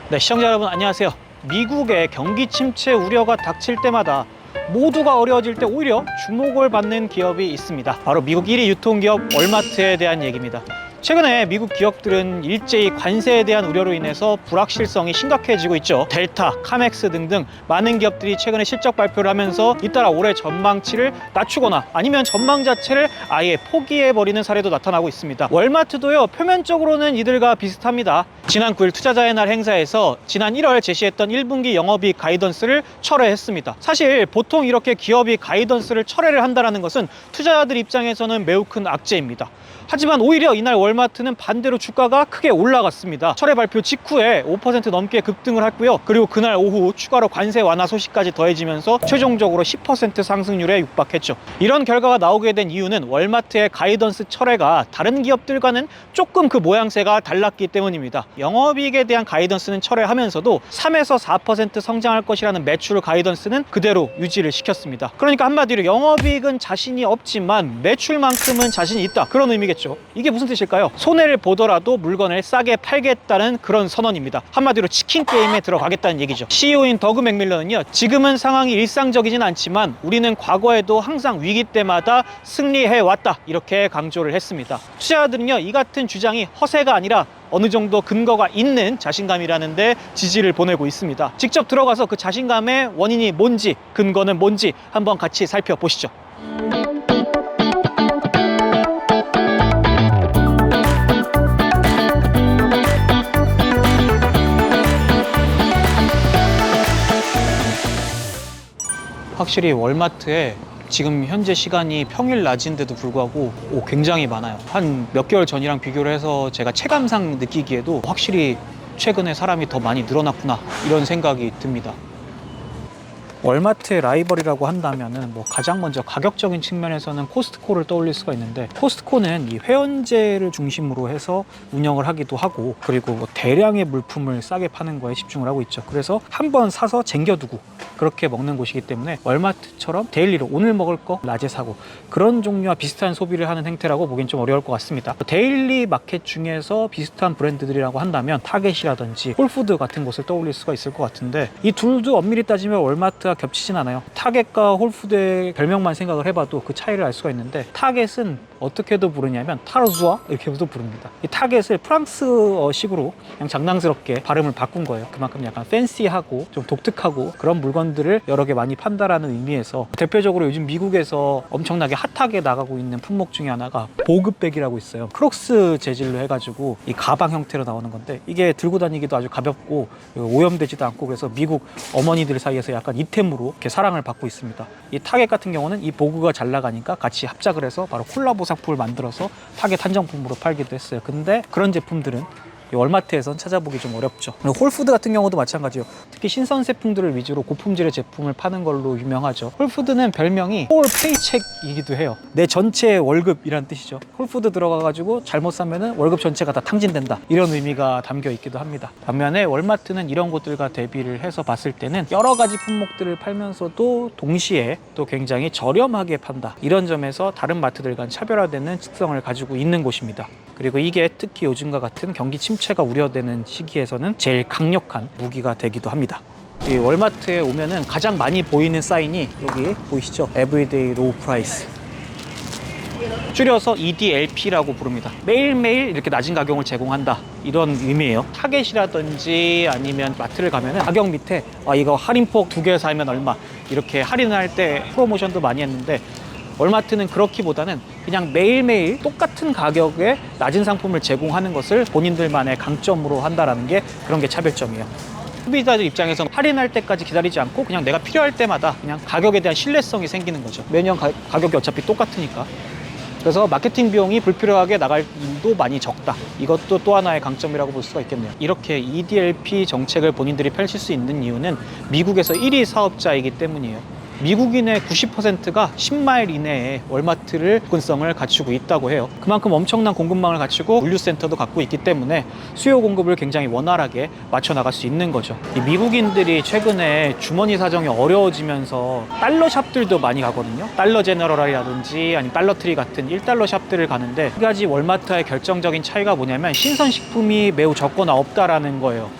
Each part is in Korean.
네, 시청자 여러분 안녕하세요. 미국의 경기 침체 우려가 닥칠 때마다 모두가 어려워질 때 오히려 주목을 받는 기업이 있습니다. 바로 미국 1위 유통기업 월마트에 대한 얘기입니다. 최근에 미국 기업들은 일제히 관세에 대한 우려로 인해서 불확실성이 심각해지고 있죠. 델타, 카맥스 등등 많은 기업들이 최근에 실적 발표를 하면서 잇따라 올해 전망치를 낮추거나 아니면 전망 자체를 아예 포기해버리는 사례도 나타나고 있습니다. 월마트도요, 표면적으로는 이들과 비슷합니다. 지난 9일 투자자의 날 행사에서 지난 1월 제시했던 1분기 영업이익 가이던스를 철회했습니다. 사실 보통 이렇게 기업이 가이던스를 철회를 한다는 것은 투자자들 입장에서는 매우 큰 악재입니다. 하지만 오히려 이날 월마트는 반대로 주가가 크게 올라갔습니다. 철회 발표 직후에 5% 넘게 급등을 했고요. 그리고 그날 오후 추가로 관세 완화 소식까지 더해지면서 최종적으로 10% 상승률에 육박했죠. 이런 결과가 나오게 된 이유는 월마트의 가이던스 철회가 다른 기업들과는 조금 그 모양새가 달랐기 때문입니다. 영업이익에 대한 가이던스는 철회하면서도 3에서 4% 성장할 것이라는 매출 가이던스는 그대로 유지를 시켰습니다. 그러니까 한마디로 영업이익은 자신이 없지만 매출만큼은 자신이 있다, 그런 의미겠죠. 이게 무슨 뜻일까요? 손해를 보더라도 물건을 싸게 팔겠다는 그런 선언입니다. 한마디로 치킨 게임에 들어가겠다는 얘기죠. CEO인 더그 맥밀런은요, 지금은 상황이 일상적이진 않지만 우리는 과거에도 항상 위기 때마다 승리해왔다, 이렇게 강조를 했습니다. 투자자들은요, 이 같은 주장이 허세가 아니라 어느 정도 근거가 있는 자신감이라는 데 지지를 보내고 있습니다. 직접 들어가서 그 자신감의 원인이 뭔지, 근거는 뭔지 한번 같이 살펴보시죠. 확실히 월마트에 지금 현재 시간이 평일 낮인데도 불구하고 굉장히 많아요. 한 몇 개월 전이랑 비교를 해서 제가 체감상 느끼기에도 확실히 최근에 사람이 더 많이 늘어났구나, 이런 생각이 듭니다. 월마트의 라이벌이라고 한다면은 가장 먼저 가격적인 측면에서는 코스트코를 떠올릴 수가 있는데, 코스트코는 이 회원제를 중심으로 해서 운영을 하기도 하고, 그리고 대량의 물품을 싸게 파는 거에 집중을 하고 있죠. 그래서 한번 사서 쟁겨두고 그렇게 먹는 곳이기 때문에 월마트처럼 데일리로 오늘 먹을 거 낮에 사고, 그런 종류와 비슷한 소비를 하는 행태라고 보기엔 좀 어려울 것 같습니다. 데일리 마켓 중에서 비슷한 브랜드들이라고 한다면 타겟이라든지 홀푸드 같은 곳을 떠올릴 수가 있을 것 같은데, 이 둘도 엄밀히 따지면 월마트와 겹치진 않아요. 타겟과 홀푸드의 별명만 생각을 해봐도 그 차이를 알 수가 있는데, 타겟은 어떻게도 부르냐면 타르주아 이렇게도 부릅니다. 이 타겟을 프랑스어식으로 그냥 장난스럽게 발음을 바꾼 거예요. 그만큼 약간 팬시하고 좀 독특하고 그런 물건들을 여러 개 많이 판다라는 의미에서, 대표적으로 요즘 미국에서 엄청나게 핫하게 나가고 있는 품목 중에 하나가 보그백이라고 있어요. 크록스 재질로 해가지고 이 가방 형태로 나오는 건데, 이게 들고 다니기도 아주 가볍고 오염되지도 않고, 그래서 미국 어머니들 사이에서 약간 이템으로 이렇게 사랑을 받고 있습니다. 이 타겟 같은 경우는 이 보그가 잘 나가니까 같이 합작을 해서 바로 콜라보 상품을 만들어서 타겟 한정품으로 팔기도 했어요. 근데 그런 제품들은 월마트에선 찾아보기 좀 어렵죠. 홀푸드 같은 경우도 마찬가지예요. 특히 신선제품들을 위주로 고품질의 제품을 파는 걸로 유명하죠. 홀푸드는 별명이 홀 페이첵이기도 해요. 내 전체 월급이란 뜻이죠. 홀푸드 들어가가지고 잘못 사면은 월급 전체가 다 탕진된다, 이런 의미가 담겨 있기도 합니다. 반면에 월마트는 이런 곳들과 대비를 해서 봤을 때는 여러 가지 품목들을 팔면서도 동시에 또 굉장히 저렴하게 판다, 이런 점에서 다른 마트들과는 차별화되는 특성을 가지고 있는 곳입니다. 그리고 이게 특히 요즘과 같은 경기 침체가 우려되는 시기에서는 제일 강력한 무기가 되기도 합니다. 이 월마트에 오면은 가장 많이 보이는 사인이 여기 보이시죠? Everyday Low Price, 줄여서 EDLP라고 부릅니다. 매일매일 이렇게 낮은 가격을 제공한다, 이런 의미예요. 타겟이라든지 아니면 마트를 가면은 가격 밑에 이거 할인폭 2개 사면 얼마, 이렇게 할인할 때 프로모션도 많이 했는데, 월마트는 그렇기보다는 그냥 매일매일 똑같은 가격에 낮은 상품을 제공하는 것을 본인들만의 강점으로 한다는 게, 그런 게 차별점이에요. 소비자들 입장에서는 할인할 때까지 기다리지 않고 그냥 내가 필요할 때마다 그냥 가격에 대한 신뢰성이 생기는 거죠. 매년 가격이 어차피 똑같으니까. 그래서 마케팅 비용이 불필요하게 나갈 일도 많이 적다, 이것도 또 하나의 강점이라고 볼 수가 있겠네요. 이렇게 EDLP 정책을 본인들이 펼칠 수 있는 이유는 미국에서 1위 사업자이기 때문이에요. 미국인의 90%가 10마일 이내에 월마트를 접근성을 갖추고 있다고 해요. 그만큼 엄청난 공급망을 갖추고 물류센터도 갖고 있기 때문에 수요 공급을 굉장히 원활하게 맞춰 나갈 수 있는 거죠. 이 미국인들이 최근에 주머니 사정이 어려워지면서 달러 샵들도 많이 가거든요. 달러 제너럴이라든지 아니면 달러트리 같은 1달러 샵들을 가는데, 한 가지 월마트와의 결정적인 차이가 뭐냐면 신선식품이 매우 적거나 없다라는 거예요.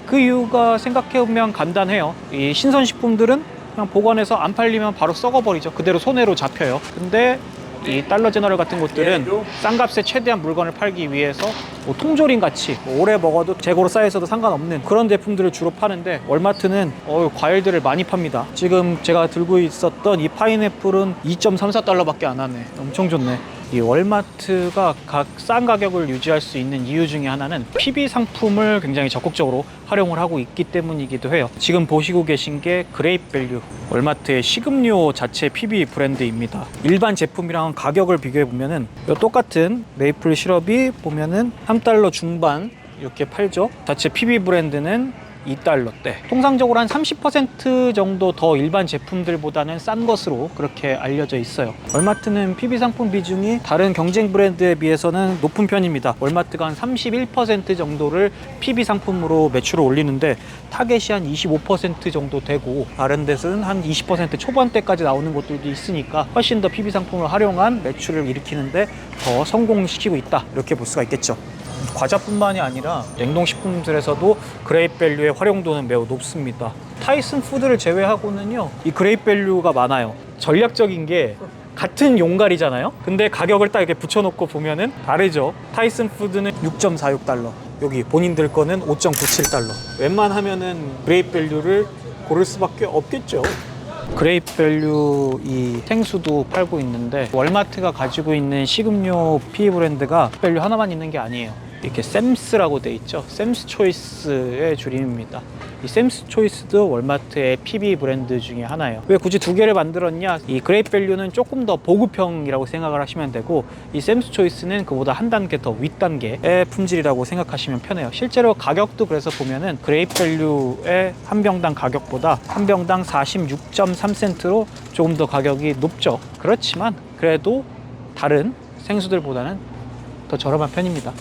그 이유가 생각해보면 간단해요. 이 신선식품들은 그냥 보관해서 안 팔리면 바로 썩어버리죠. 그대로 손해로 잡혀요. 근데 이 달러 제너럴 같은 곳들은 싼 값에 최대한 물건을 팔기 위해서 뭐 통조림 같이 뭐 오래 먹어도 재고로 쌓여있어도 상관없는 그런 제품들을 주로 파는데, 월마트는 과일들을 많이 팝니다. 지금 제가 들고 있었던 이 파인애플은 2.34달러 밖에 안 하네. 엄청 좋네. 이 월마트가 싼 가격을 유지할 수 있는 이유 중에 하나는 PB 상품을 굉장히 적극적으로 활용을 하고 있기 때문이기도 해요. 지금 보시고 계신 게 그레이트밸류, 월마트의 식음료 자체 PB 브랜드입니다. 일반 제품이랑 가격을 비교해 보면은 똑같은 메이플 시럽이 보면은 3달러 중반 이렇게 팔죠. 자체 PB 브랜드는 2달러대. 통상적으로 한 30% 정도 더 일반 제품들보다는 싼 것으로 그렇게 알려져 있어요. 월마트는 PB 상품 비중이 다른 경쟁 브랜드에 비해서는 높은 편입니다. 월마트가 한 31% 정도를 PB 상품으로 매출을 올리는데, 타겟이 한 25% 정도 되고, 다른 데서는 한 20% 초반대까지 나오는 곳들도 있으니까 훨씬 더 PB 상품을 활용한 매출을 일으키는데 더 성공시키고 있다, 이렇게 볼 수가 있겠죠. 과자뿐만이 아니라 냉동식품들에서도 그레이트밸류의 활용도는 매우 높습니다. 타이슨 푸드를 제외하고는요, 이 그레이트밸류가 많아요. 전략적인 게 같은 용갈이잖아요. 근데 가격을 딱 이렇게 붙여놓고 보면은 다르죠. 타이슨 푸드는 6.46달러, 여기 본인들 거는 5.97달러. 웬만하면은 그레이트밸류를 고를 수밖에 없겠죠. 그레이트밸류 이 생수도 팔고 있는데, 월마트가 가지고 있는 식음료 PB 브랜드가 밸류 하나만 있는 게 아니에요. 이렇게 샘스라고 돼 있죠. 샘스 초이스의 줄임입니다. 이 샘스 초이스도 월마트의 PB 브랜드 중에 하나예요. 왜 굳이 두 개를 만들었냐? 이 그레이트밸류는 조금 더 보급형이라고 생각을 하시면 되고, 이 샘스 초이스는 그보다 한 단계 더 윗단계의 품질이라고 생각하시면 편해요. 실제로 가격도 그래서 보면은 그레이트밸류의 한 병당 가격보다 한 병당 46.3센트로 조금 더 가격이 높죠. 그렇지만 그래도 다른 생수들보다는 더 저렴한 편입니다.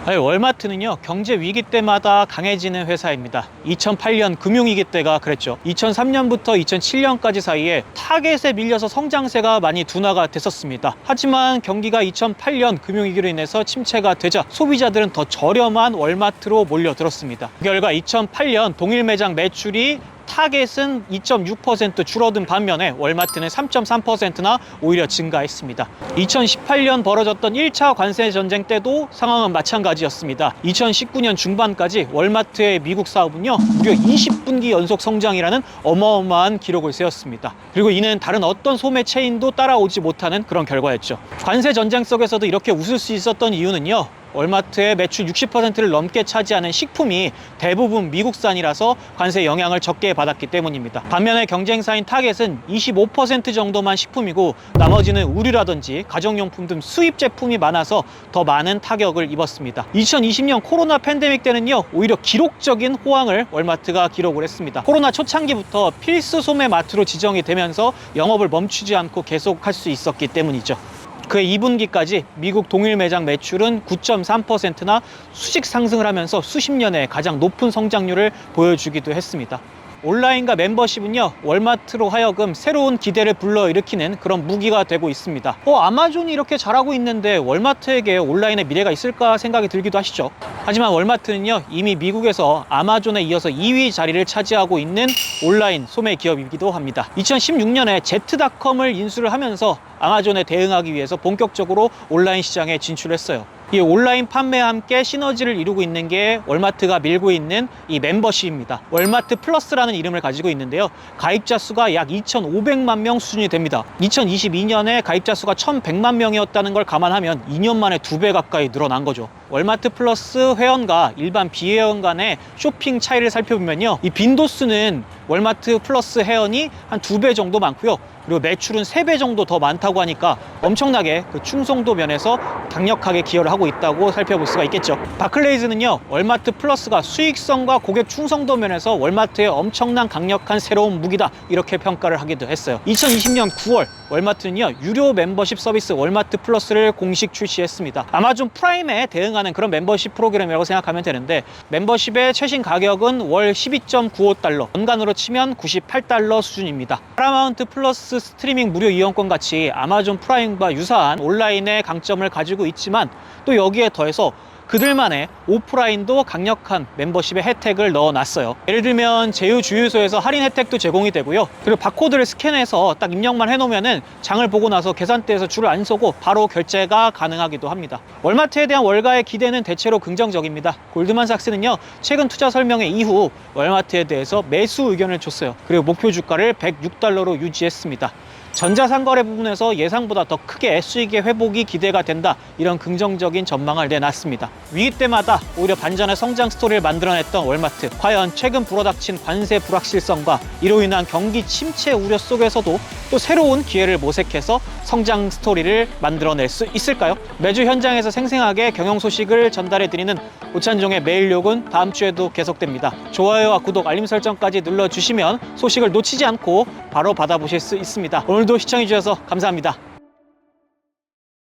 월마트는요, 경제 위기 때마다 강해지는 회사입니다. 2008년 금융위기 때가 그랬죠. 2003년부터 2007년까지 사이에 타겟에 밀려서 성장세가 많이 둔화가 됐었습니다. 하지만 경기가 2008년 금융위기로 인해서 침체가 되자 소비자들은 더 저렴한 월마트로 몰려들었습니다. 그 결과 2008년 동일 매장 매출이 타겟은 2.6% 줄어든 반면에 월마트는 3.3%나 오히려 증가했습니다. 2018년 벌어졌던 1차 관세 전쟁 때도 상황은 마찬가지였습니다. 2019년 중반까지 월마트의 미국 사업은요, 무려 20분기 연속 성장이라는 어마어마한 기록을 세웠습니다. 그리고 이는 다른 어떤 소매 체인도 따라오지 못하는 그런 결과였죠. 관세 전쟁 속에서도 이렇게 웃을 수 있었던 이유는요, 월마트의 매출 60%를 넘게 차지하는 식품이 대부분 미국산이라서 관세 영향을 적게 받았기 때문입니다. 반면에 경쟁사인 타겟은 25% 정도만 식품이고, 나머지는 의류라든지 가정용품 등 수입 제품이 많아서 더 많은 타격을 입었습니다. 2020년 코로나 팬데믹 때는요, 오히려 기록적인 호황을 월마트가 기록을 했습니다. 코로나 초창기부터 필수 소매 마트로 지정이 되면서 영업을 멈추지 않고 계속할 수 있었기 때문이죠. 그해 2분기까지 미국 동일 매장 매출은 9.3%나 수직 상승을 하면서 수십 년의 가장 높은 성장률을 보여주기도 했습니다. 온라인과 멤버십은요, 월마트로 하여금 새로운 기대를 불러일으키는 그런 무기가 되고 있습니다. 아마존이 이렇게 잘하고 있는데 월마트에게 온라인의 미래가 있을까 생각이 들기도 하시죠. 하지만 월마트는요, 이미 미국에서 아마존에 이어서 2위 자리를 차지하고 있는 온라인 소매 기업이기도 합니다. 2016년에 제트닷컴을 인수를 하면서 아마존에 대응하기 위해서 본격적으로 온라인 시장에 진출했어요. 이 온라인 판매와 함께 시너지를 이루고 있는 게 월마트가 밀고 있는 이 멤버십입니다. 월마트 플러스라는 이름을 가지고 있는데요, 가입자 수가 약 2,500만 명 수준이 됩니다. 2022년에 가입자 수가 1,100만 명이었다는 걸 감안하면 2년 만에 2배 가까이 늘어난 거죠. 월마트 플러스 회원과 일반 비회원 간의 쇼핑 차이를 살펴보면요, 이 빈도수는 월마트 플러스 회원이 한 2배 정도 많고요, 그리고 매출은 3배 정도 더 많다고 하니까 엄청나게 그 충성도 면에서 강력하게 기여를 하고 있다고 살펴볼 수가 있겠죠. 바클레이즈는요, 월마트 플러스가 수익성과 고객 충성도 면에서 월마트의 엄청난 강력한 새로운 무기다, 이렇게 평가를 하기도 했어요. 2020년 9월 월마트는요, 유료 멤버십 서비스 월마트 플러스를 공식 출시했습니다. 아마존 프라임에 대응하는 그런 멤버십 프로그램이라고 생각하면 되는데, 멤버십의 최신 가격은 월 12.95달러, 연간으로 치면 98달러 수준입니다. 파라마운트 플러스 스트리밍 무료 이용권 같이 아마존 프라임과 유사한 온라인의 강점을 가지고 있지만, 또 여기에 더해서 그들만의 오프라인도 강력한 멤버십의 혜택을 넣어놨어요. 예를 들면 제휴 주유소에서 할인 혜택도 제공이 되고요. 그리고 바코드를 스캔해서 딱 입력만 해놓으면은 장을 보고 나서 계산대에서 줄을 안 서고 바로 결제가 가능하기도 합니다. 월마트에 대한 월가의 기대는 대체로 긍정적입니다. 골드만삭스는요, 최근 투자 설명회 이후 월마트에 대해서 매수 의견을 줬어요. 그리고 목표 주가를 106달러로 유지했습니다. 전자상거래 부분에서 예상보다 더 크게 수익의 회복이 기대가 된다, 이런 긍정적인 전망을 내놨습니다. 위기 때마다 오히려 반전의 성장 스토리를 만들어냈던 월마트, 과연 최근 불어닥친 관세 불확실성과 이로 인한 경기 침체 우려 속에서도 또 새로운 기회를 모색해서 성장 스토리를 만들어낼 수 있을까요? 매주 현장에서 생생하게 경영 소식을 전달해드리는 오찬종의 매일욕은 다음 주에도 계속됩니다. 좋아요와 구독, 알림 설정까지 눌러주시면 소식을 놓치지 않고 바로 받아보실 수 있습니다. 오늘도 시청해주셔서 감사합니다.